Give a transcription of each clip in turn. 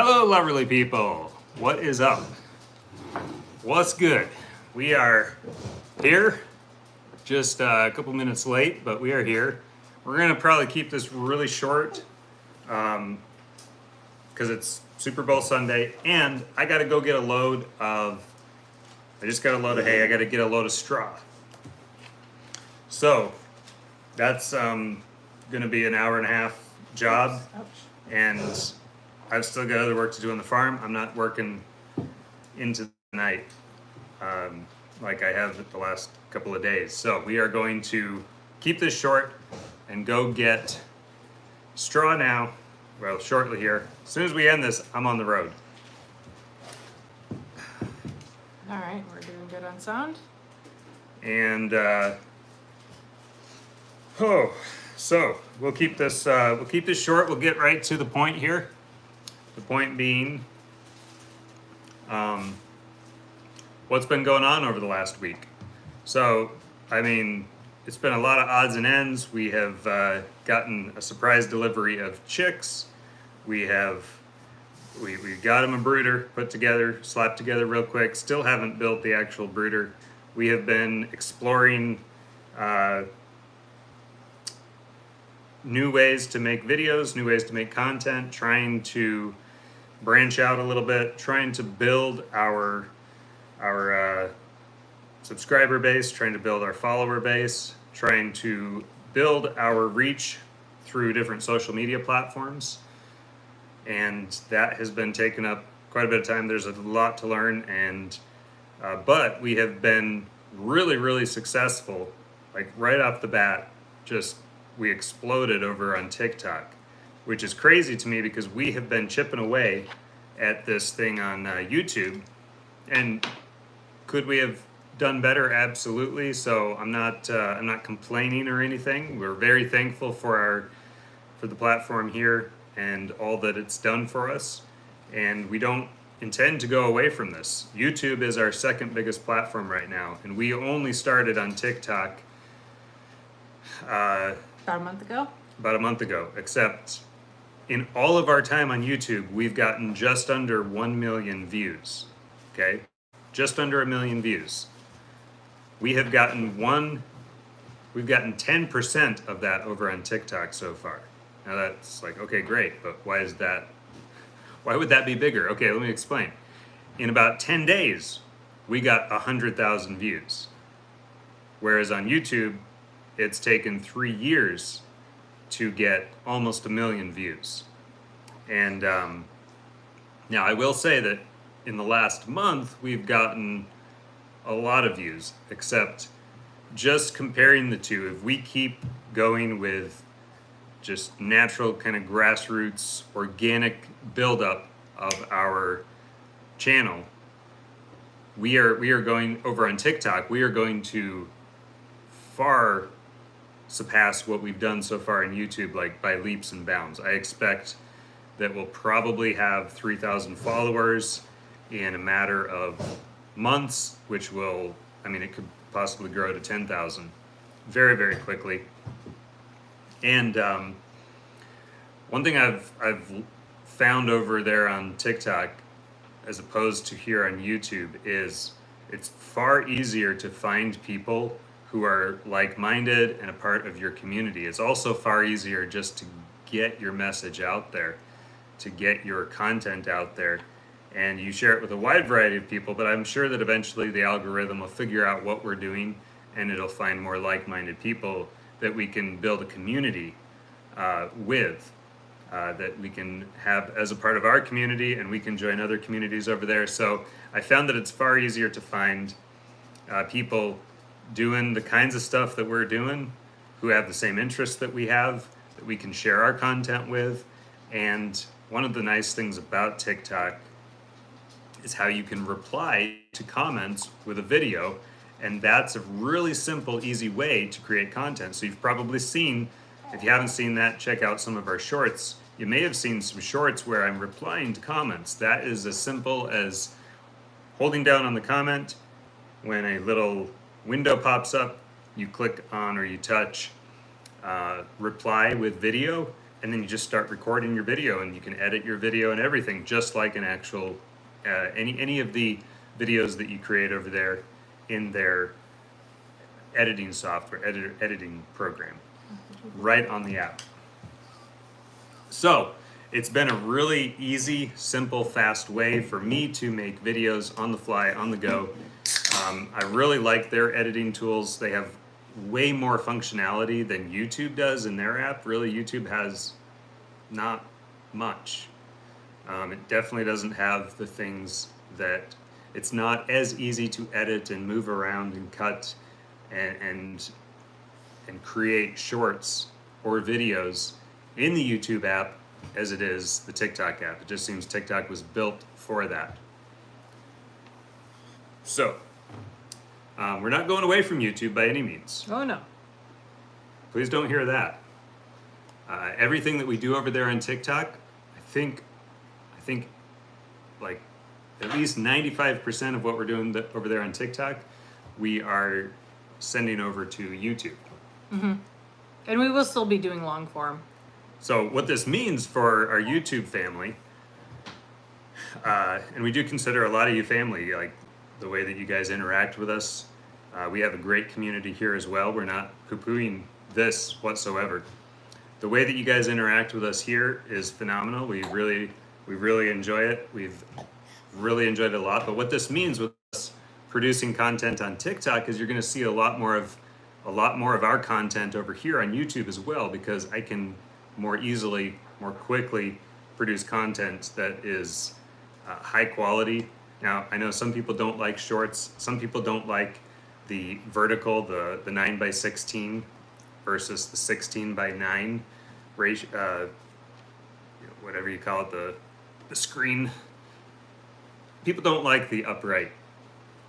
Hello, lovely people. What is up? What's good? We are here, just a couple minutes late, but we are here. We're gonna probably keep this really short because it's Super Bowl Sunday, and I gotta go get a load of. I just got a load of hay. I gotta get a load of straw. So that's gonna be an hour and a half job, and I've still got other work to do on the farm. I'm not working into the night like I have the last couple of days. So we are going to keep this short and go get straw now. Well, shortly here. As soon as we end this, I'm on the road. All right, we're doing good on sound. And so we'll keep this short. We'll get right to the point here. The point being, what's been going on over the last week. So, I mean, it's been a lot of odds and ends. We have gotten a surprise delivery of chicks. We got them a brooder put together, slapped together real quick. Still haven't built the actual brooder. We have been exploring new ways to make videos, new ways to make content, trying to branch out a little bit, trying to build our subscriber base, trying to build our follower base, trying to build our reach through different social media platforms. And that has been taking up quite a bit of time. There's a lot to learn, and but we have been really successful. Like right off the bat, we exploded over on TikTok, which is crazy to me because we have been chipping away at this thing on YouTube. And could we have done better? Absolutely. So I'm not complaining or anything. We're very thankful for the platform here and all that it's done for us. And we don't intend to go away from this. YouTube is our second biggest platform right now, and we only started on TikTok About a month ago. About a month ago, except in all of our time on YouTube, we've gotten just under 1 million views. Okay? Just under 1 million views. We've gotten 10% of that over on TikTok so far. Now that's like, okay, great, but why would that be bigger? Okay, let me explain. In about 10 days, we got 100,000 views. Whereas on YouTube, it's taken 3 years to get almost 1 million views. And now I will say that in the last month, we've gotten a lot of views, except just comparing the two, if we keep going with just natural kind of grassroots, organic buildup of our channel, we are going over on TikTok, we are going to far surpass what we've done so far in YouTube, like by leaps and bounds. I expect that we'll probably have 3,000 followers in a matter of months, which will, I mean, it could possibly grow to 10,000 very quickly. And one thing I've found over there on TikTok, as opposed to here on YouTube, is it's far easier to find people who are like-minded and a part of your community. It's also far easier just to get your message out there, to get your content out there, and you share it with a wide variety of people, but I'm sure that eventually the algorithm will figure out what we're doing and it'll find more like-minded people that we can build a community with, that we can have as a part of our community, and we can join other communities over there. So I found that it's far easier to find people doing the kinds of stuff that we're doing, who have the same interests that we have, that we can share our content with. And one of the nice things about TikTok is how you can reply to comments with a video, and that's a really simple, easy way to create content. So you've probably seen, if you haven't seen that, check out some of our shorts. You may have seen some shorts where I'm replying to comments. That is as simple as holding down on the comment. When a little window pops up, you click on or you touch reply with video, and then you just start recording your video, and you can edit your video and everything just like an actual any of the videos that you create over there in their editing software, editing program, right on the app. So it's been a really easy, simple, fast way for me to make videos on the fly, on the go. I really like their editing tools. They have way more functionality than YouTube does in their app. Really, YouTube has not much. It definitely doesn't have the things that, it's not as easy to edit and move around and cut and create shorts or videos in the YouTube app as it is the TikTok app. It just seems TikTok was built for that. So, we're not going away from YouTube by any means. Oh no. Please don't hear that. Everything that we do over there on TikTok, I think like at least 95% of what we're doing over there on TikTok, we are sending over to YouTube. And we will still be doing long form. So what this means for our YouTube family, and we do consider a lot of you family, like the way that you guys interact with us. We have a great community here as well. We're not poo-pooing this whatsoever. The way that you guys interact with us here is phenomenal. We really enjoy it. We've really enjoyed it a lot. But what this means with us producing content on TikTok is you're going to see a lot more of our content over here on YouTube as well, because I can more easily, more quickly produce content that is high quality. Now, I know some people don't like shorts. Some people don't like the vertical, the 9:16 versus the 16:9 ratio, whatever you call it, the screen. People don't like the upright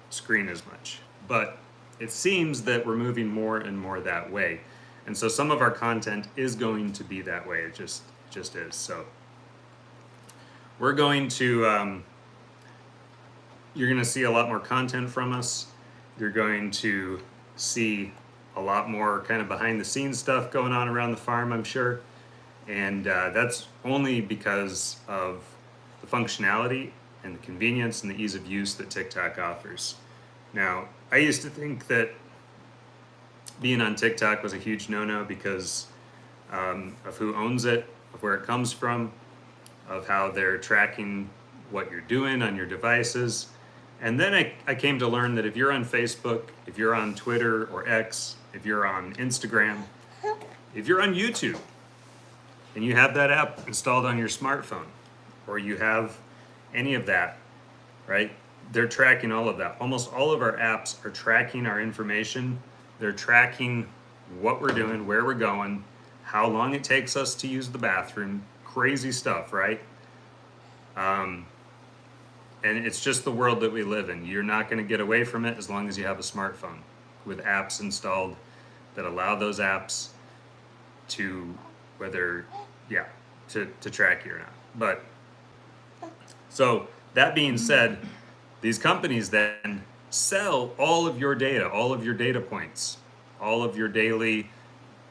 screen as much, but it seems that we're moving more and more that way. And so some of our content is going to be that way. It just is. So we're going to, you're going to see a lot more content from us. You're going to see a lot more kind of behind the scenes stuff going on around the farm, I'm sure. And that's only because of the functionality and the convenience and the ease of use that TikTok offers. Now, I used to think that being on TikTok was a huge no-no because of who owns it, of where it comes from, of how they're tracking what you're doing on your devices. And then I came to learn that if you're on Facebook, if you're on Twitter or X, if you're on Instagram, if you're on YouTube, and you have that app installed on your smartphone, or you have any of that, right? They're tracking all of that. Almost all of our apps are tracking our information. They're tracking what we're doing, where we're going, how long it takes us to use the bathroom. Crazy stuff, right? And it's just the world that we live in. You're not going to get away from it as long as you have a smartphone with apps installed that allow those apps to, to track you or not. But, so that being said, these companies then sell all of your data, all of your data points, all of your daily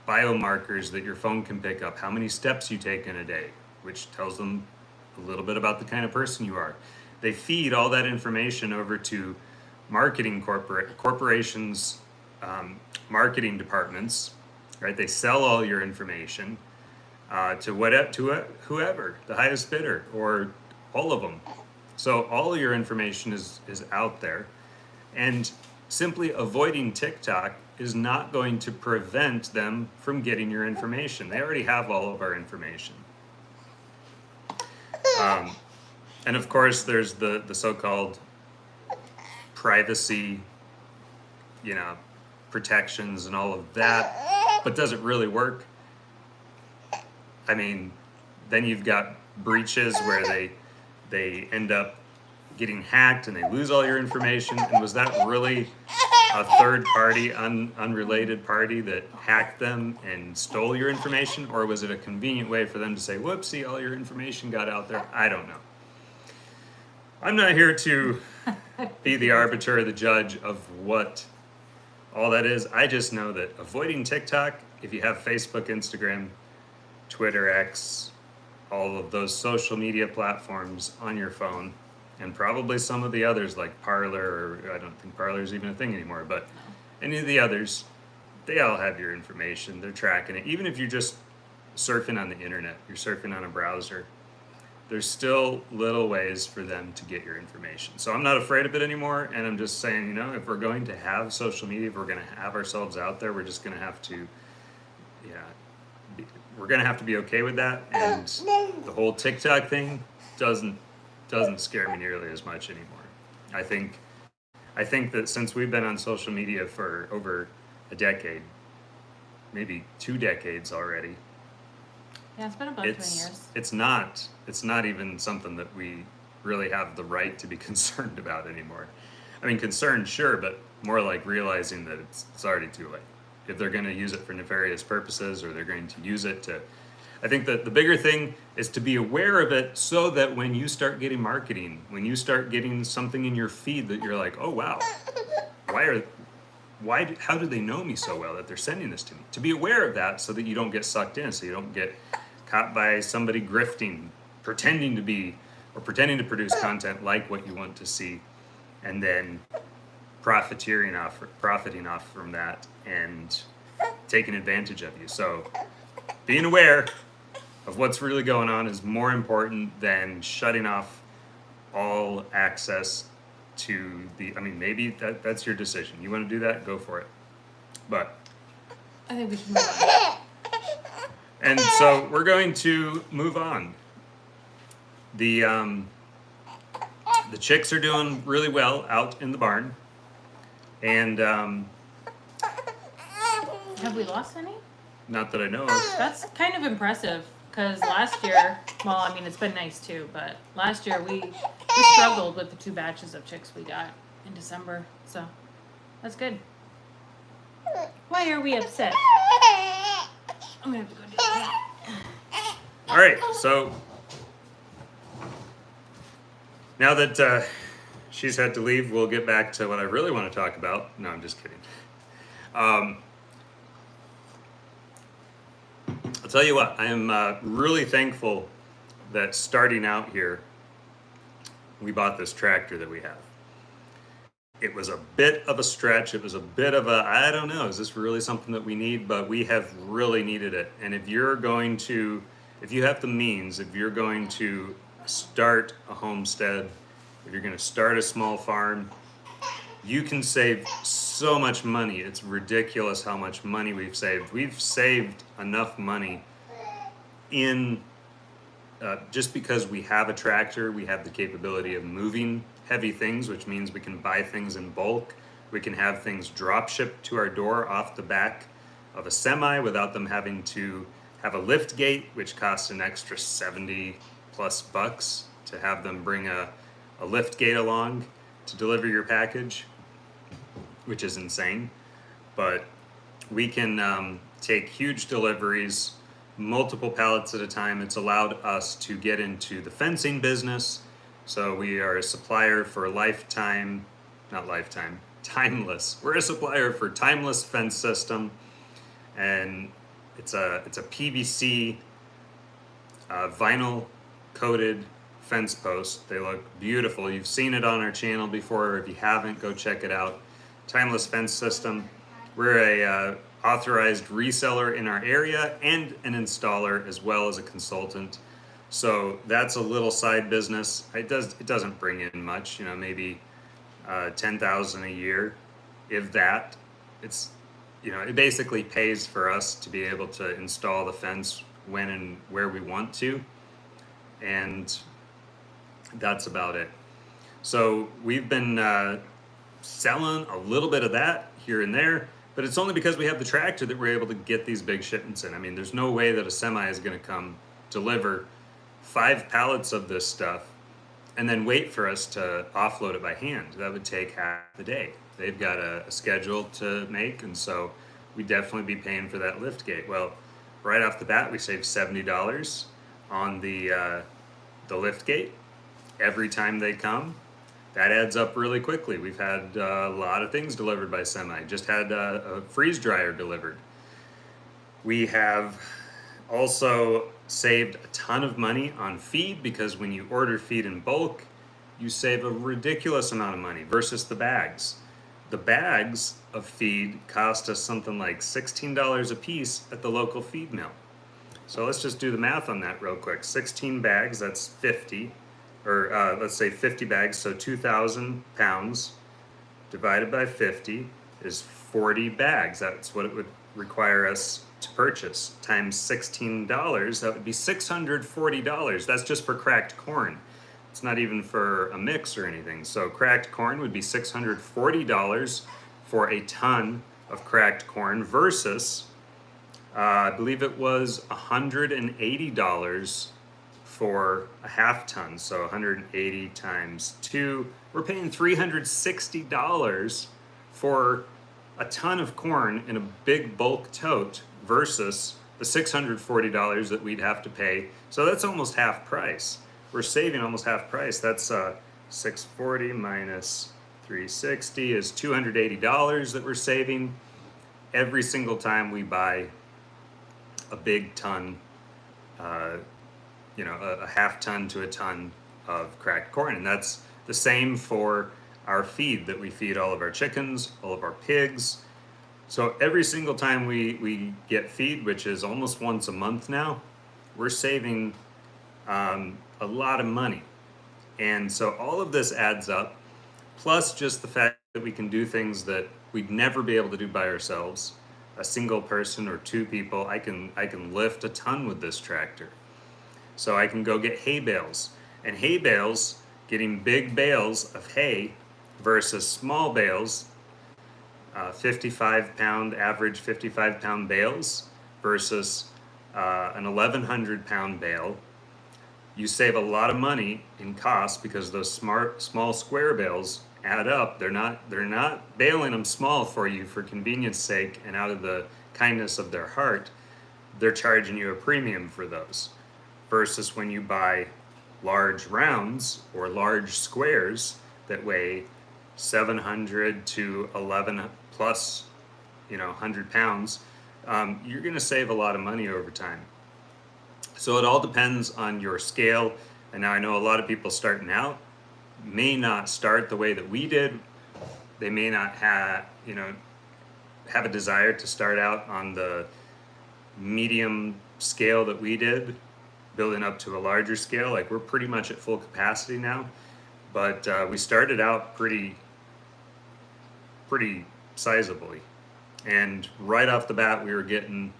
biomarkers that your phone can pick up, how many steps you take in a day, which tells them a little bit about the kind of person you are. They feed all that information over to marketing corporations, marketing departments, right? They sell all your information to whoever, the highest bidder, or all of them. So all of your information is out there, and simply avoiding TikTok is not going to prevent them from getting your information. They already have all of our information. And of course, there's the so-called privacy, protections and all of that. But does it really work? I mean, then you've got breaches where they end up getting hacked and they lose all your information. And was that really a third party, unrelated party that hacked them and stole your information? Or was it a convenient way for them to say, whoopsie, all your information got out there? I don't know. I'm not here to be the arbiter or the judge of what all that is. I just know that avoiding TikTok, if you have Facebook, Instagram, Twitter, X, all of those social media platforms on your phone, and probably some of the others like Parler, or I don't think Parler is even a thing anymore, but any of the others, they all have your information. They're tracking it. Even if you're just surfing on the internet, you're surfing on a browser, there's still little ways for them to get your information. So I'm not afraid of it anymore, and I'm just saying, if we're going to have social media, if we're going to have ourselves out there, we're just going to have to, we're going to have to be okay with that. And the whole TikTok thing doesn't scare me nearly as much anymore. I think that since we've been on social media for over a decade, maybe 2 decades already, Yeah, it's been about 20 years. It's not even something that we really have the right to be concerned about anymore. I mean, concerned, sure, but more like realizing that it's already too late. If they're going to use it for nefarious purposes, or they're going to use it to, I think that the bigger thing is to be aware of it, so that when you start getting marketing, when you start getting something in your feed that you're like, oh wow, how do they know me so well that they're sending this to me? To be aware of that, so that you don't get sucked in, so you don't get caught by somebody grifting, pretending to produce content like what you want to see, and then profiting off from that and taking advantage of you. So being aware of what's really going on is more important than shutting off all access to maybe that's your decision. You want to do that, go for it. But I think we should move on. And so we're going to move on. The chicks are doing really well out in the barn, and Have we lost any? not that I know of. That's kind of impressive, because last year, it's been nice too, but last year we struggled with the 2 batches of chicks we got in December, so that's good. Why are we upset? I'm gonna have to go do that. All right, so now that she's had to leave, we'll get back to what I really want to talk about. No, I'm just kidding. I'll tell you what, I am really thankful that starting out here, we bought this tractor that we have. It was a bit of a stretch. It was a bit of I don't know, is this really something that we need? But we have really needed it. And if you have the means, if you're going to start a homestead, if you're going to start a small farm, you can save so much money. It's ridiculous how much money we've saved. We've saved enough money in just because we have a tractor, we have the capability of moving heavy things, which means we can buy things in bulk. We can have things drop shipped to our door off the back of a semi without them having to have a lift gate, which costs an extra $70+ to have them bring a lift gate along to deliver your package, which is insane. But we can take huge deliveries, multiple pallets at a time. It's allowed us to get into the fencing business. So we are a supplier for timeless. We're a supplier for timeless fence system, and it's a PVC vinyl coated fence post. They look beautiful. You've seen it on our channel before. If you haven't, go check it out. Timeless fence system. We're a authorized reseller in our area and an installer as well as a consultant. So that's a little side business. It doesn't bring in much, maybe $10,000 a year, if that. It's it basically pays for us to be able to install the fence when and where we want to, and that's about it. So we've been selling a little bit of that here and there, but it's only because we have the tractor that we're able to get these big shipments in. There's no way that a semi is going to come deliver 5 pallets of this stuff and then wait for us to offload it by hand. That would take half the day. They've got a schedule to make, and so we'd definitely be paying for that lift gate. Well, right off the bat, we save $70 on the lift gate every time they come. That adds up really quickly. We've had a lot of things delivered by semi. Just had a freeze dryer delivered. We have Also saved a ton of money on feed, because when you order feed in bulk, you save a ridiculous amount of money versus the bags. The bags of feed cost us something like $16 a piece at the local feed mill. So let's just do the math on that real quick. 16 bags, that's 50, or let's say 50 bags, so 2,000 pounds divided by 50 is 40 bags. That's what it would require us to purchase. Times $16, that would be $640. That's just for cracked corn. It's not even for a mix or anything. So cracked corn would be $640 for a ton of cracked corn versus, I believe it was $180 for a half ton. So 180 times 2, we're paying $360 for a ton of corn in a big bulk tote versus the $640 that we'd have to pay. So that's almost half price. We're saving almost half price. That's 640 minus 360 is $280 that we're saving every single time we buy a big ton, a half ton to a ton of cracked corn. And that's the same for our feed that we feed all of our chickens, all of our pigs. So every single time we get feed, which is almost once a month now, we're saving a lot of money. And so all of this adds up, plus just the fact that we can do things that we'd never be able to do by ourselves. A single person or two people, I can lift a ton with this tractor. So I can go get hay bales. And hay bales, getting big bales of hay versus small bales, 55-pound, average 55-pound bales versus an 1,100-pound bale. You save a lot of money in cost because those small square bales add up. They're not baling them small for you for convenience sake and out of the kindness of their heart. They're charging you a premium for those. Versus when you buy large rounds or large squares that weigh 700 to 11 plus, 100 pounds, you're going to save a lot of money over time. So it all depends on your scale. And now I know a lot of people starting out may not start the way that we did. They may not have a desire to start out on the medium scale that we did, building up to a larger scale. Like, we're pretty much at full capacity now, but we started out pretty sizably. And right off the bat, we were getting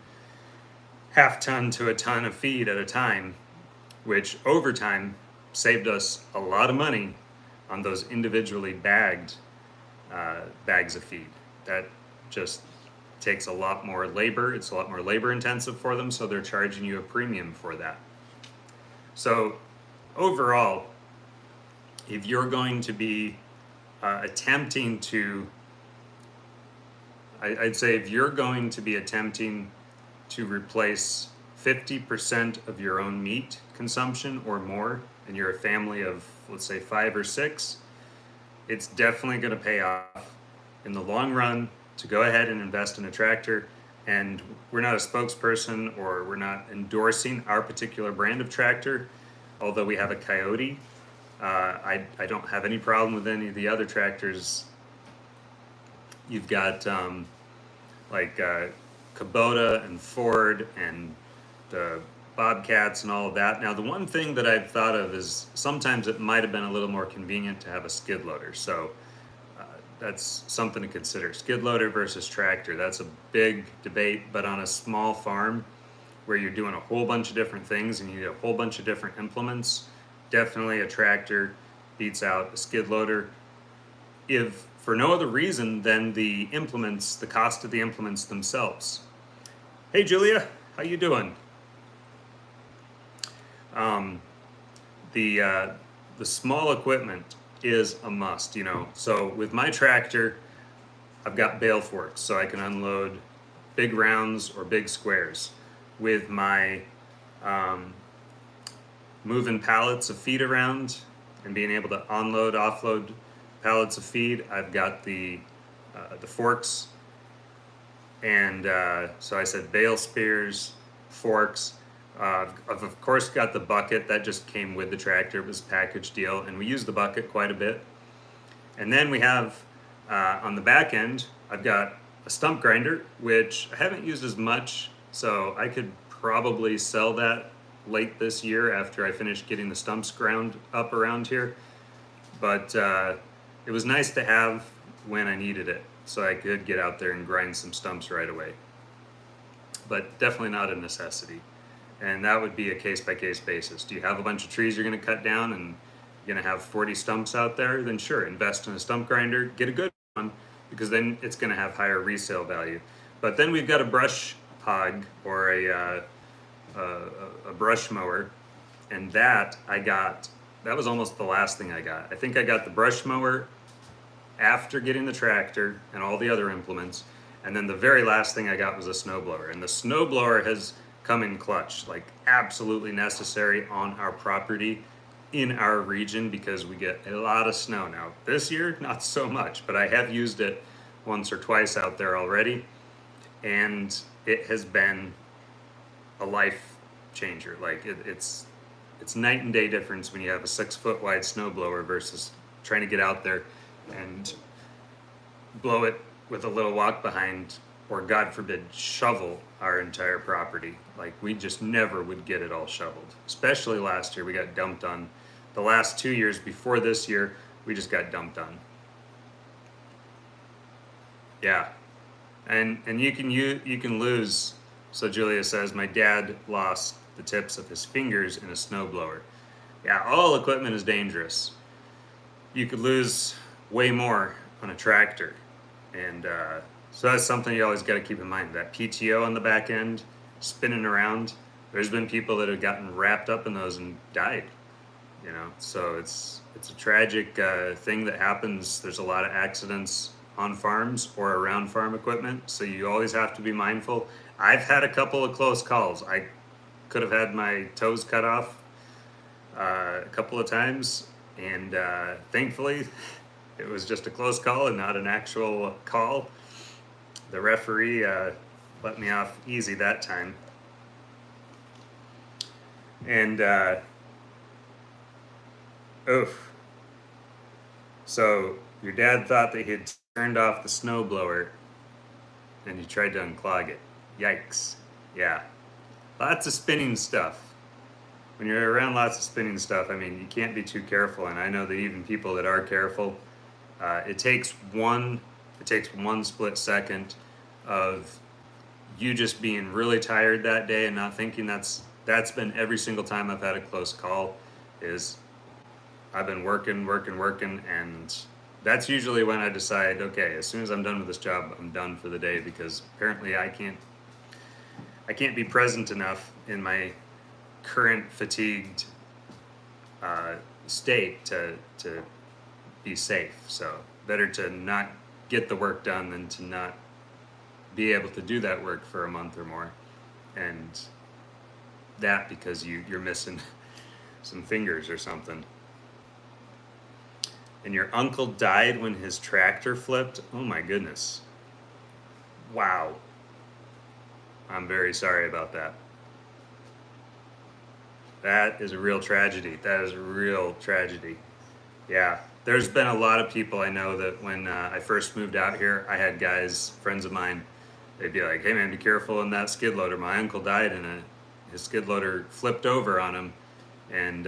half ton to a ton of feed at a time, which over time saved us a lot of money on those individually bagged bags of feed. That just takes a lot more labor. It's a lot more labor intensive for them, so they're charging you a premium for that. So overall, if you're going to be attempting to, I'd say if you're going to be attempting to replace 50% of your own meat consumption or more, and you're a family of, let's say, 5 or 6, it's definitely going to pay off in the long run to go ahead and invest in a tractor. And we're not a spokesperson, or we're not endorsing our particular brand of tractor, although we have a Coyote. I don't have any problem with any of the other tractors. You've got Kubota and Ford and the Bobcats and all of that. Now, the one thing that I've thought of is sometimes it might have been a little more convenient to have a skid loader. So that's something to consider. Skid loader versus tractor. That's a big debate, but on a small farm where you're doing a whole bunch of different things and you need a whole bunch of different implements, definitely a tractor beats out a skid loader. If for no other reason than the implements, the cost of the implements themselves. Hey Julia, how you doing? The small equipment is a must, So with my tractor, I've got bale forks, so I can unload big rounds or big squares. With my moving pallets of feed around and being able to unload, offload pallets of feed, I've got the forks, and so I said bale spears, forks. I've of course got the bucket that just came with the tractor. It was a package deal, and we use the bucket quite a bit. And then we have on the back end, I've got a stump grinder, which I haven't used as much, so I could probably sell that late this year after I finish getting the stumps ground up around here. But it was nice to have when I needed it, so I could get out there and grind some stumps right away. But definitely not a necessity. And that would be a case-by-case basis. Do you have a bunch of trees you're going to cut down and you're going to have 40 stumps out there? Then sure, invest in a stump grinder, get a good one, because then it's going to have higher resale value. But then we've got a brush hog or a brush mower, and that was almost the last thing I got. I think I got the brush mower after getting the tractor and all the other implements, and then the very last thing I got was a snowblower. And the snowblower has come in clutch, like absolutely necessary on our property in our region because we get a lot of snow now. This year, not so much, but I have used it once or twice out there already, and it has been a life changer. Like it's night and day difference when you have a 6-foot wide snowblower versus trying to get out there and blow it with a little walk behind, or God forbid, shovel our entire property. Like we just never would get it all shoveled. Especially last year, we got dumped on. The last 2 years before this year, we just got dumped on. Yeah, and you can lose. So Julia says, my dad lost the tips of his fingers in a snowblower. Yeah, all equipment is dangerous. You could lose way more on a tractor, and so that's something you always got to keep in mind. That PTO on the back end, spinning around. There's been people that have gotten wrapped up in those and died. You know, so it's a tragic thing that happens. There's a lot of accidents on farms or around farm equipment, so you always have to be mindful. I've had a couple of close calls. I could have had my toes cut off a couple of times, and thankfully it was just a close call and not an actual call. The referee let me off easy that time. And oof. So your dad thought that he had turned off the snowblower and he tried to unclog it. Yikes. Yeah. Lots of spinning stuff. When you're around lots of spinning stuff, I mean, you can't be too careful. And I know that even people that are careful, it takes one split second of you just being really tired that day and not thinking. That's been every single time I've had a close call. Is I've been working, and that's usually when I decide, okay, as soon as I'm done with this job, I'm done for the day, because apparently I can't be present enough in my current fatigued state to be safe. So better to not get the work done than to not be able to do that work for a month or more, and that because you're missing some fingers or something. And your uncle died when his tractor flipped? Oh my goodness. Wow. I'm very sorry about that. That is a real tragedy. That is a real tragedy. Yeah. There's been a lot of people I know that when I first moved out here, I had guys, friends of mine, they'd be like, hey man, be careful in that skid loader. My uncle died and his skid loader flipped over on him, and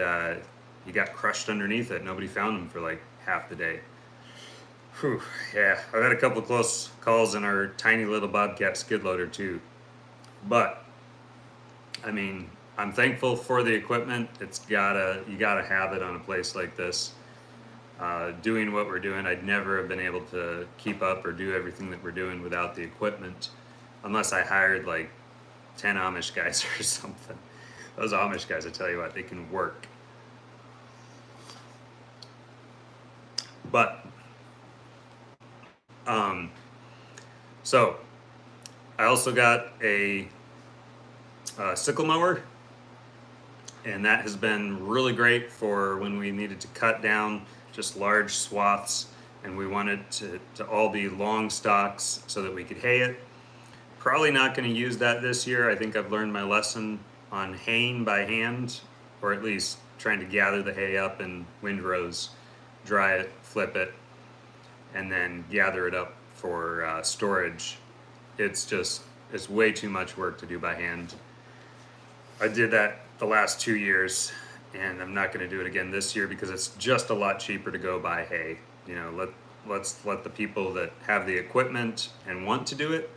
he got crushed underneath it. Nobody found him for like half the day. Whew, yeah, I've had a couple of close calls in our tiny little Bobcat skid loader too. But, I mean, I'm thankful for the equipment. You gotta have it on a place like this. Doing what we're doing, I'd never have been able to keep up or do everything that we're doing without the equipment, unless I hired like 10 Amish guys or something. Those Amish guys, I tell you what, they can work. But, so I also got a sickle mower, and that has been really great for when we needed to cut down just large swaths and we wanted to all be long stalks so that we could hay it. Probably not going to use that this year. I think I've learned my lesson on haying by hand, or at least trying to gather the hay up in windrows, dry it, flip it, and then gather it up for storage. It's way too much work to do by hand. I did that the last 2 years, and I'm not going to do it again this year because it's just a lot cheaper to go buy hay. You know, let's let the people that have the equipment and want to do it,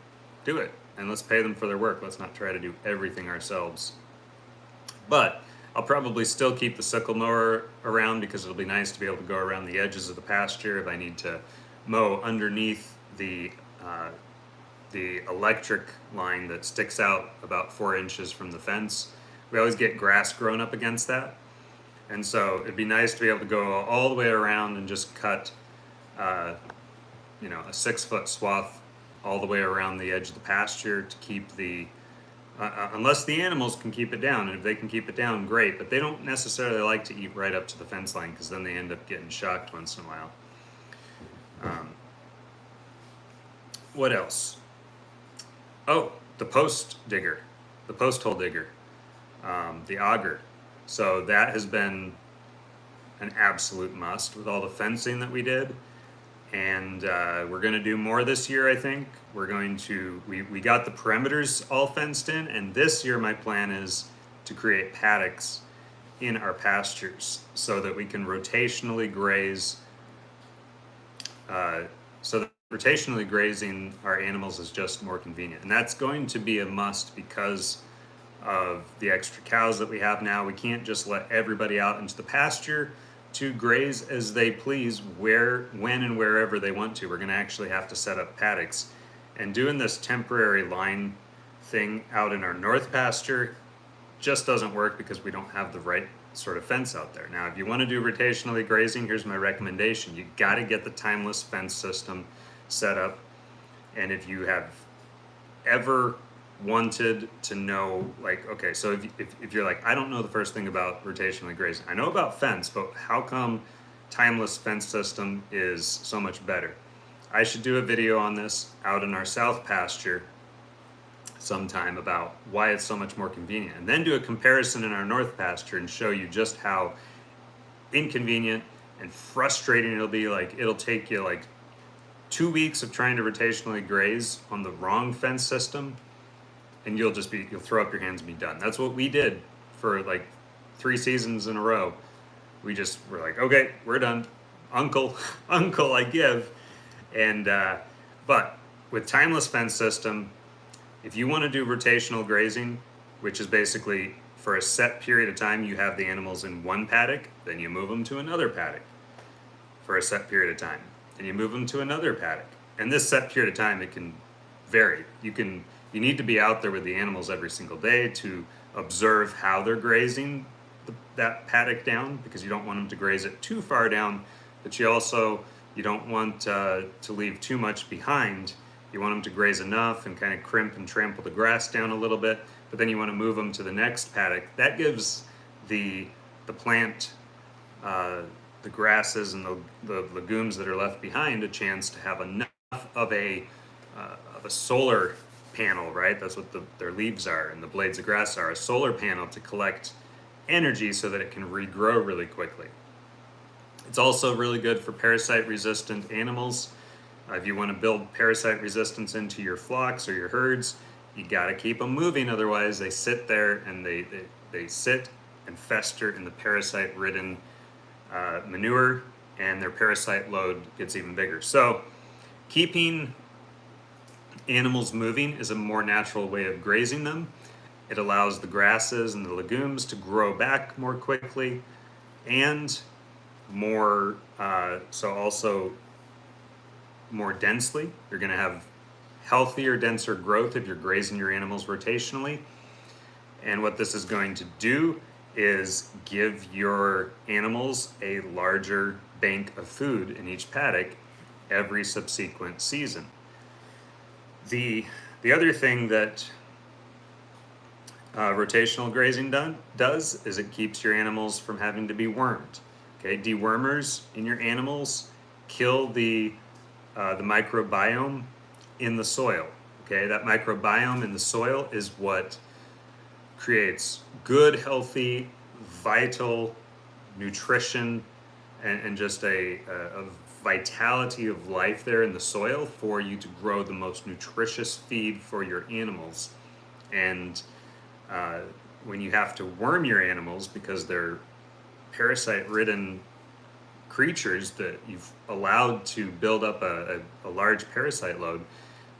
and let's pay them for their work. Let's not try to do everything ourselves. But I'll probably still keep the sickle mower around because it'll be nice to be able to go around the edges of the pasture if I need to mow underneath the electric line that sticks out about 4 inches from the fence. We always get grass growing up against that. And so it'd be nice to be able to go all the way around and just cut, a 6-foot swath all the way around the edge of the pasture to keep the, unless the animals can keep it down. And if they can keep it down, great. But they don't necessarily like to eat right up to the fence line because then they end up getting shocked once in a while. What else? Oh, the post digger, the post hole digger, the auger. So that has been an absolute must with all the fencing that we did. And we're going to do more this year, I think. We're going to, we got the perimeters all fenced in, and this year my plan is to create paddocks in our pastures so that we can rotationally graze, so that rotationally grazing our animals is just more convenient. And that's going to be a must because of the extra cows that we have now. We can't just let everybody out into the pasture to graze as they please, where, when, and wherever they want to. We're going to actually have to set up paddocks. And doing this temporary line thing out in our north pasture just doesn't work because we don't have the right sort of fence out there. Now, if you want to do rotationally grazing, here's my recommendation. You got to get the timeless fence system set up. And if you have ever wanted to know, like, okay, so if you're like, I don't know the first thing about rotationally grazing. I know about fence, but how come timeless fence system is so much better? I should do a video on this out in our south pasture sometime about why it's so much more convenient, and then do a comparison in our north pasture and show you just how inconvenient and frustrating it'll be. Like, it'll take you like 2 weeks of trying to rotationally graze on the wrong fence system, and you'll throw up your hands and be done. That's what we did for like 3 seasons in a row. We just were like, okay, we're done. Uncle, I give. And, but with timeless fence system, if you want to do rotational grazing, which is basically for a set period of time, you have the animals in one paddock, then you move them to another paddock for a set period of time, and you move them to another paddock. And this set period of time, it can vary. You need to be out there with the animals every single day to observe how they're grazing that paddock down, because you don't want them to graze it too far down, but you don't want to leave too much behind. You want them to graze enough and kind of crimp and trample the grass down a little bit, but then you want to move them to the next paddock. That gives the plant, the grasses and the legumes that are left behind a chance to have enough of a solar panel, right? That's what their leaves are and the blades of grass are, a solar panel to collect energy so that it can regrow really quickly. It's also really good for parasite resistant animals. If you want to build parasite resistance into your flocks or your herds, you got to keep them moving, otherwise they sit there and they sit and fester in the parasite ridden manure, and their parasite load gets even bigger. So keeping animals moving is a more natural way of grazing them. It allows the grasses and the legumes to grow back more quickly and more, also more densely. You're going to have healthier, denser growth if you're grazing your animals rotationally. And what this is going to do is give your animals a larger bank of food in each paddock every subsequent season. The other thing that rotational grazing does is it keeps your animals from having to be wormed. Okay, dewormers in your animals kill the microbiome in the soil. Okay, that microbiome in the soil is what creates good, healthy, vital nutrition and just a vitality of life there in the soil for you to grow the most nutritious feed for your animals. And when you have to worm your animals because they're parasite-ridden creatures that you've allowed to build up a large parasite load,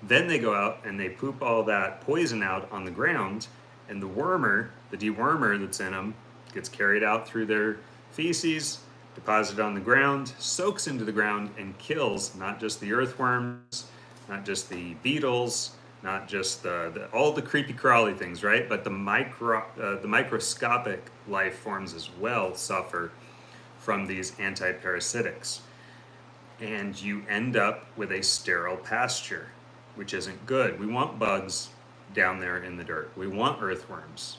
then they go out and they poop all that poison out on the ground, and the dewormer that's in them gets carried out through their feces, deposited on the ground, soaks into the ground, and kills not just the earthworms, not just the beetles, not just all the creepy crawly things, right? But the microscopic life forms as well suffer from these anti-parasitics. And you end up with a sterile pasture, which isn't good. We want bugs down there in the dirt. We want earthworms.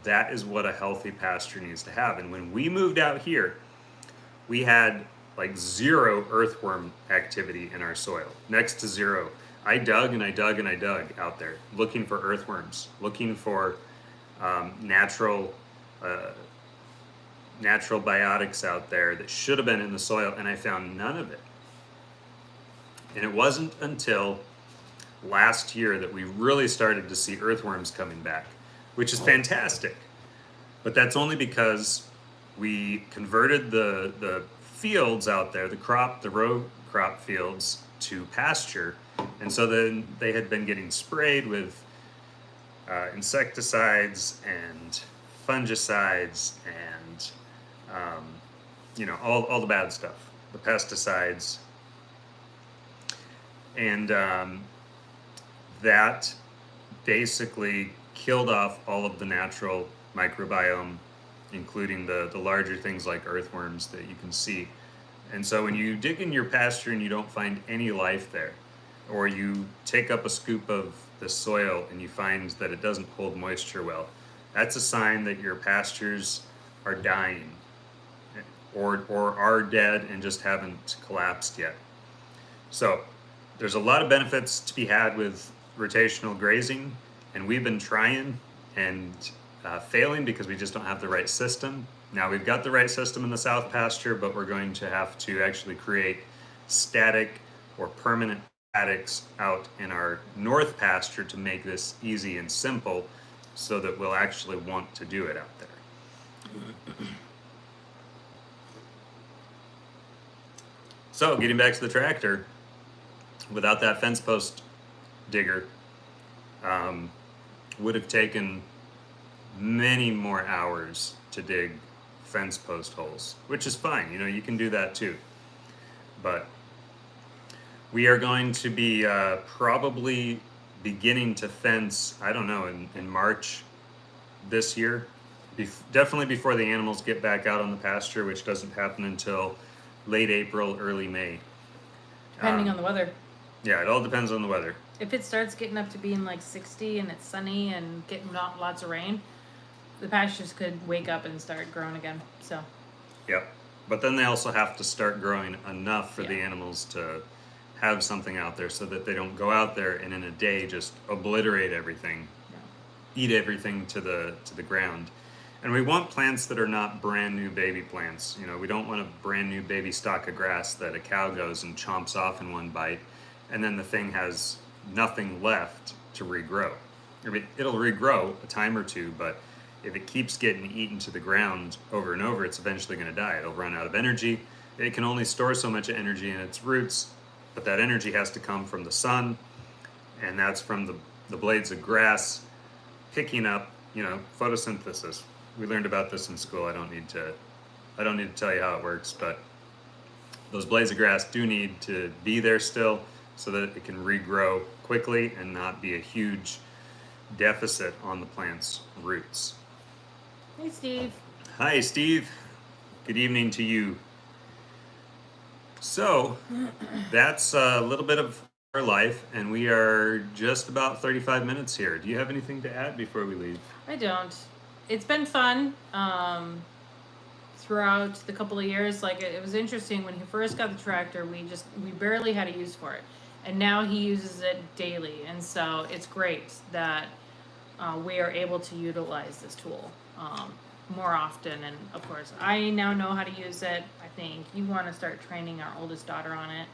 That is what a healthy pasture needs to have. And when we moved out here, we had like zero earthworm activity in our soil, next to zero. I dug and I dug and I dug out there looking for earthworms, looking for natural biotics out there that should have been in the soil, and I found none of it. And it wasn't until last year that we really started to see earthworms coming back, which is fantastic. But that's only because we converted the fields out there, the row crop fields, to pasture. And so then they had been getting sprayed with insecticides and fungicides and all the bad stuff, the pesticides. And that basically killed off all of the natural microbiome, including the larger things like earthworms that you can see. And so when you dig in your pasture and you don't find any life there, or you take up a scoop of the soil and you find that it doesn't hold moisture well, that's a sign that your pastures are dying or are dead and just haven't collapsed yet. So there's a lot of benefits to be had with rotational grazing, and we've been trying and failing because we just don't have the right system. Now we've got the right system in the south pasture, but we're going to have to actually create static or permanent paddocks out in our north pasture to make this easy and simple so that we'll actually want to do it out there. So getting back to the tractor, without that fence post digger, would have taken many more hours to dig fence post holes, which is fine. You can do that too. But we are going to be probably beginning to fence, I don't know, in March this year. Definitely before the animals get back out on the pasture, which doesn't happen until late April, early May. Depending on the weather. Yeah, it all depends on the weather. If it starts getting up to being like 60 and it's sunny and getting not lots of rain, the pastures could wake up and start growing again. So. Yep. But then they also have to start growing enough for the animals to have something out there so that they don't go out there and in a day just obliterate everything, eat everything to the ground. And we want plants that are not brand new baby plants. We don't want a brand new baby stalk of grass that a cow goes and chomps off in one bite, and then the thing has nothing left to regrow. I mean, it'll regrow a time or two, but if it keeps getting eaten to the ground over and over, it's eventually going to die. It'll run out of energy. It can only store so much energy in its roots, but that energy has to come from the sun, and that's from the blades of grass picking up, photosynthesis. We learned about this in school. I don't need to tell you how it works, but those blades of grass do need to be there still so that it can regrow quickly and not be a huge deficit on the plant's roots. Hey, Steve. Hi, Steve. Good evening to you. So that's a little bit of our life, and we are just about 35 minutes here. Do you have anything to add before we leave? I don't. It's been fun throughout the couple of years. Like it was interesting when he first got the tractor. We barely had a use for it, and now he uses it daily. And so it's great that we are able to utilize this tool more often. And of course, I now know how to use it. I think you want to start training our oldest daughter on it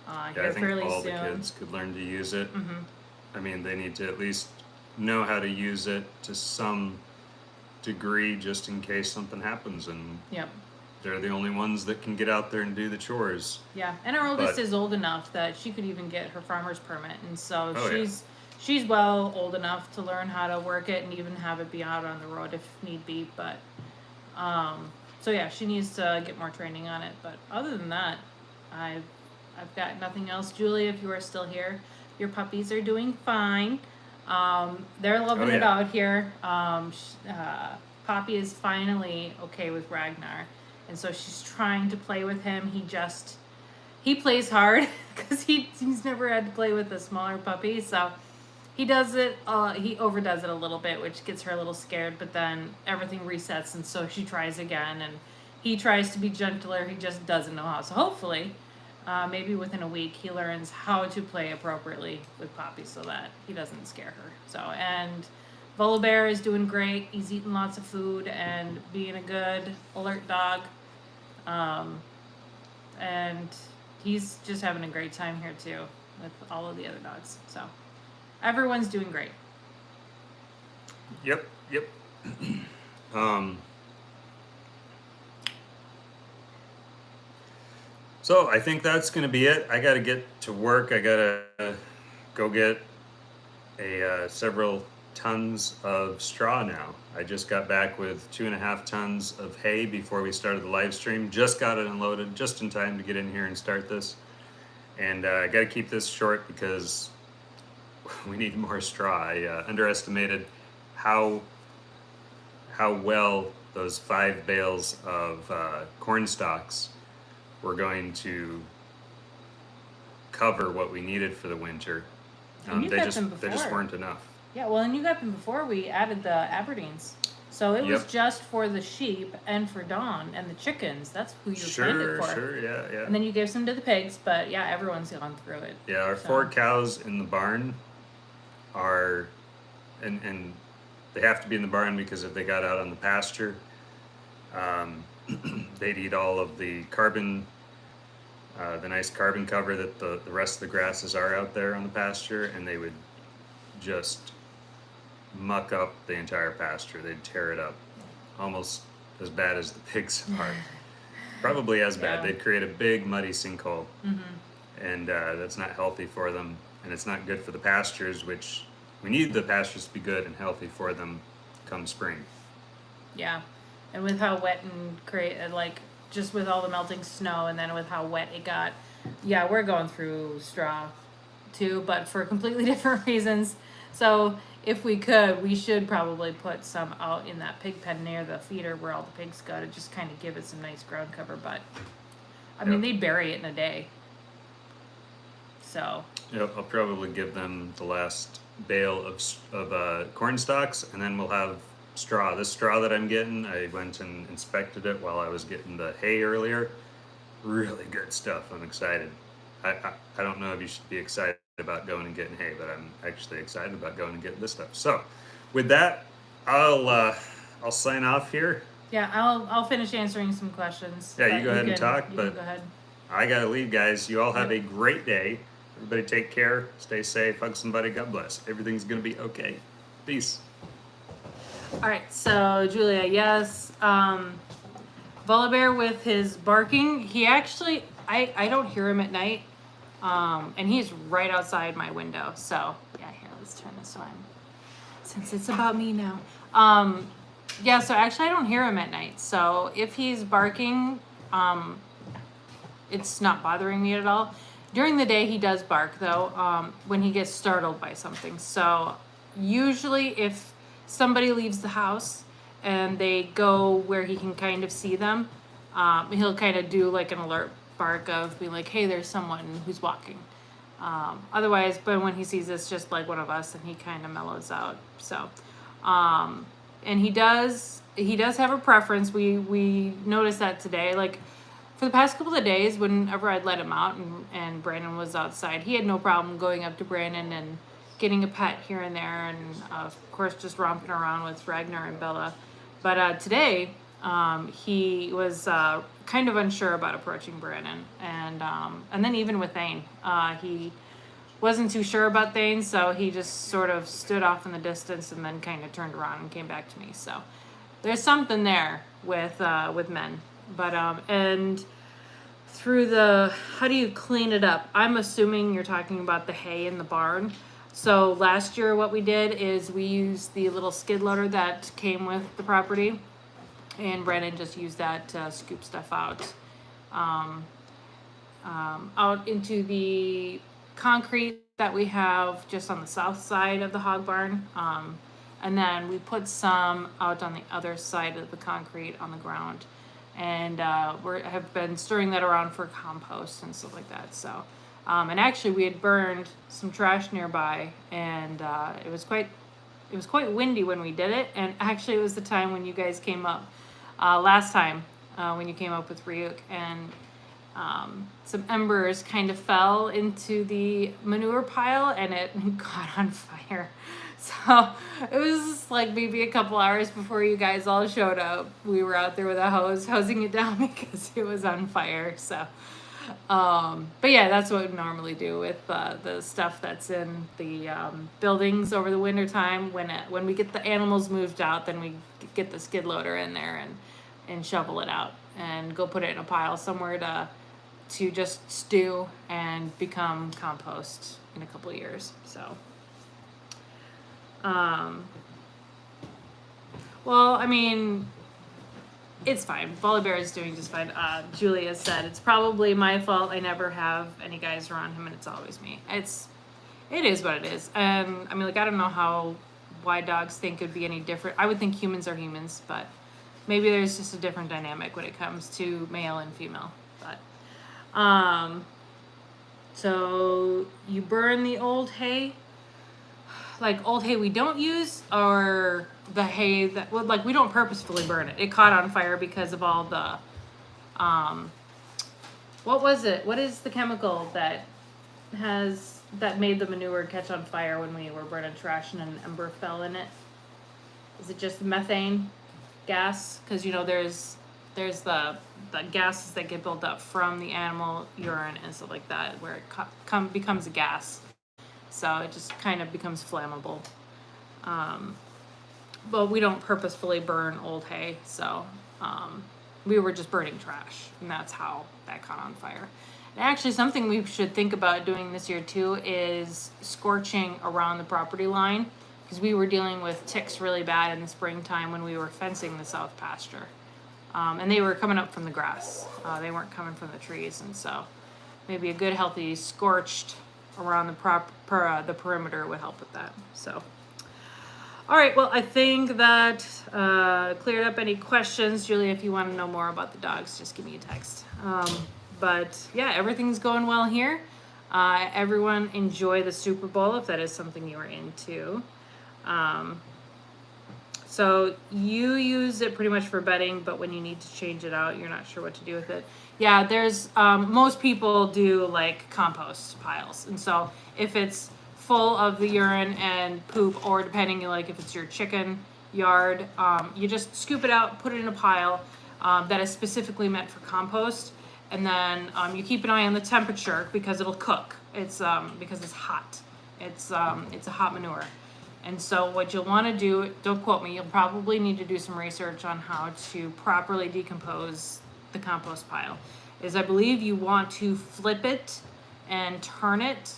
Yeah, here I think fairly all soon. the kids could learn to use it. Mm-hmm. I mean, they need to at least know how to use it to some degree, just in case something happens, and Yep. they're the only ones that can get out there and do the chores. Yeah, and our oldest But- is old enough that she could even get her farmer's permit, and so Oh, yeah. she's well old enough to learn how to work it and even have it be out on the road if need be. But so yeah, she needs to get more training on it. But other than that, I've got nothing else. Julie, if you are still here, your puppies are doing fine. They're loving it yeah. out here. Poppy is finally okay with Ragnar, and so she's trying to play with him. He plays hard because he's never had to play with a smaller puppy, so he does it. He overdoes it a little bit, which gets her a little scared. But then everything resets, and so she tries again, and he tries to be gentler. He just doesn't know how. So hopefully, maybe within a week, he learns how to play appropriately with Poppy so that he doesn't scare her. So, and Volibear is doing great. He's eating lots of food and being a good, alert dog. And he's just having a great time here too with all of the other dogs. So everyone's doing great. Yep. So I think that's gonna be it. I gotta get to work. I gotta go get several tons of straw now. I just got back with 2.5 tons of hay before we started the live stream. Just got it unloaded just in time to get in here and start this. And I gotta keep this short because we need more straw. I underestimated how well those 5 bales of corn stalks were going to cover what we needed for the winter. And you They got just them they just before. weren't enough. Yeah, well, and you got them before we added the Aberdeens. So it was Yep. just for the sheep and for Dawn and the chickens. That's who you planned it for. Sure, yeah. And then you gave some to the pigs, but yeah, everyone's gone through it. Yeah, our So- 4 cows in the barn are, and they have to be in the barn because if they got out on the pasture, they'd eat all of the carbon, the nice carbon cover that the rest of the grasses are out there on the pasture, and they would just muck up the entire pasture. They'd tear it up, almost as bad as the pigs are. Probably as bad. Yeah. They'd create a big muddy sinkhole, Mm-hmm. and that's not healthy for them, and it's not good for the pastures, which we need the pastures to be good and healthy for them come spring. Yeah, and with how wet and like just with all the melting snow, and then with how wet it got, yeah, we're going through straw too, but for completely different reasons. So if we could, we should probably put some out in that pig pen near the feeder where all the pigs go to just kind of give it some nice ground cover. But I mean, Yep. they'd bury it in a day. So Yep, I'll probably give them the last bale of corn stalks, and then we'll have straw. This straw that I'm getting, I went and inspected it while I was getting the hay earlier. Really good stuff. I'm excited. I don't know if you should be excited about going and getting hay, but I'm actually excited about going and getting this stuff. So, with that, I'll sign off here. yeah, I'll finish answering some questions. Yeah, you but go ahead and talk, you but- can go ahead. I gotta leave, guys. You all have Yep. a great day. Everybody take care. Stay safe. Hug somebody. God bless. Everything's gonna be okay. Peace. All right, so Julia, yes, Volibear with his barking, he actually, I don't hear him at night, and he's right outside my window. So yeah, here, let's turn this on, since it's about me now. Yeah, so actually I don't hear him at night. So if he's barking, it's not bothering me at all. During the day, he does bark though, when he gets startled by something. So usually if somebody leaves the house and they go where he can kind of see them, he'll kind of do like an alert bark of being like, hey, there's someone who's walking. Otherwise, but when he sees it's just like one of us, and he kind of mellows out. So, and he does have a preference. We noticed that today, like for the past couple of days, whenever I'd let him out and Brandon was outside, he had no problem going up to Brandon getting a pet here and there, and of course just romping around with Ragnar and Bella. But today, he was kind of unsure about approaching Brandon, and then even with Thane, he wasn't too sure about Thane, so he just sort of stood off in the distance and then kind of turned around and came back to me. So there's something there with men, but and through the, how do you clean it up? I'm assuming you're talking about the hay in the barn. So last year what we did is we used the little skid loader that came with the property, and Brandon just used that to scoop stuff out out into the concrete that we have just on the south side of the hog barn, and then we put some out on the other side of the concrete on the ground, and we have been stirring that around for compost and stuff like that. So and actually we had burned some trash nearby, and it was quite windy when we did it, and actually it was the time when you guys came up last time, when you came up with Ryuk, and some embers kind of fell into the manure pile and it caught on fire. So it was like maybe a couple hours before you guys all showed up. We were out there with a hose hosing it down because it was on fire. So but yeah, that's what we normally do with the stuff that's in the buildings over the winter time. When we get the animals moved out, then we get the skid loader in there and shovel it out and go put it in a pile somewhere to just stew and become compost in a couple of years. So well, I mean, it's fine. Volley Bear is doing just fine. Julia said it's probably my fault. I never have any guys around him, and it's always me. It is what it is. And I mean, like, I don't know why dogs think it'd be any different. I would think humans are humans, but maybe there's just a different dynamic when it comes to male and female. But so you burn the old hay, like old hay we don't use, or the hay that, well, like, we don't purposefully burn it. It caught on fire because of all the what was it? What is the chemical that made the manure catch on fire when we were burning trash and an ember fell in it? Is it just methane gas? Because there's the gases that get built up from the animal urine and stuff like that, where it becomes a gas. So it just kind of becomes flammable. But we don't purposefully burn old hay, so we were just burning trash, and that's how that caught on fire. And actually, something we should think about doing this year too is scorching around the property line, because we were dealing with ticks really bad in the springtime when we were fencing the south pasture. And they were coming up from the grass. They weren't coming from the trees, and so maybe a good healthy scorched around the perimeter would help with that. So, all right, well, I think that cleared up any questions. Julia, if you want to know more about the dogs, just give me a text. But yeah, everything's going well here. Everyone enjoy the Super Bowl if that is something you are into. So you use it pretty much for bedding, but when you need to change it out, you're not sure what to do with it. Yeah, there's most people do like compost piles, and so if it's full of the urine and poop, or depending, like if it's your chicken yard, you just scoop it out, put it in a pile that is specifically meant for compost, and then you keep an eye on the temperature because it'll cook. It's because it's hot. It's a hot manure. And so what you'll want to do, don't quote me, you'll probably need to do some research on how to properly decompose the compost pile. Is I believe you want to flip it and turn it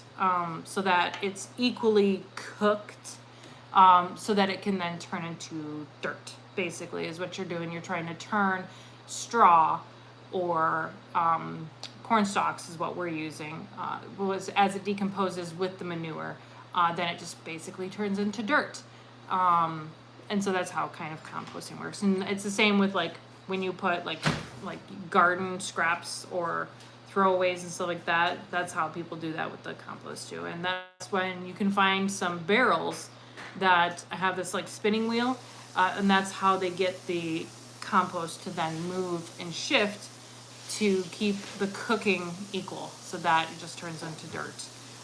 so that it's equally cooked, so that it can then turn into dirt, basically, is what you're doing. You're trying to turn straw or corn stalks is what we're using. As it decomposes with the manure, then it just basically turns into dirt. And so that's how kind of composting works. And it's the same with like when you put like garden scraps or throwaways and stuff like that. That's how people do that with the compost too. And that's when you can find some barrels that have this like spinning wheel, and that's how they get the compost to then move and shift to keep the cooking equal, so that it just turns into dirt.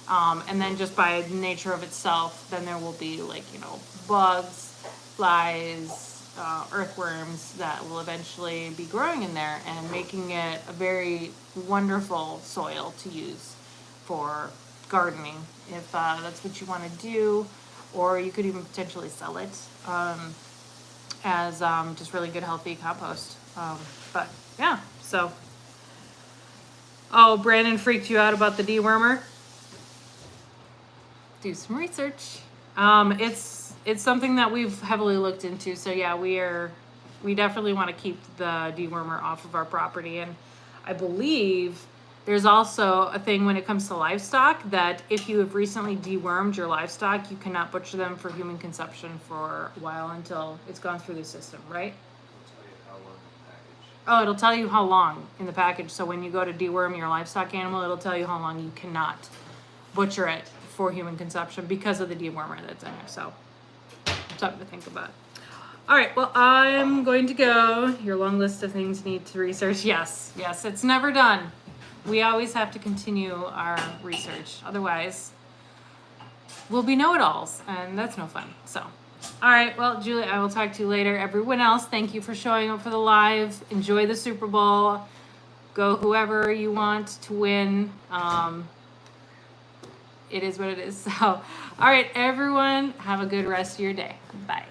And then just by the nature of itself, then there will be like, bugs, flies, earthworms that will eventually be growing in there and making it a very wonderful soil to use for gardening if that's what you want to do, or you could even potentially sell it as just really good healthy compost. But yeah, so Brandon freaked you out about the dewormer. Do some research. It's something that we've heavily looked into. So yeah, we definitely want to keep the dewormer off of our property. And I believe there's also a thing when it comes to livestock that if you have recently dewormed your livestock, you cannot butcher them for human consumption for a while until it's gone through the system, right? Oh, it'll tell you how long in the package. So when you go to deworm your livestock animal, it'll tell you how long you cannot butcher it for human consumption because of the dewormer that's in there. So something to think about. All right, well, I'm going to go. Your long list of things you need to research. Yes, it's never done. We always have to continue our research. Otherwise, we'll be know-it-alls, and that's no fun. So, all right, well, Julie, I will talk to you later. Everyone else, thank you for showing up for the live. Enjoy the Super Bowl. Go whoever you want to win. It is what it is. So, all right, everyone, have a good rest of your day. Bye.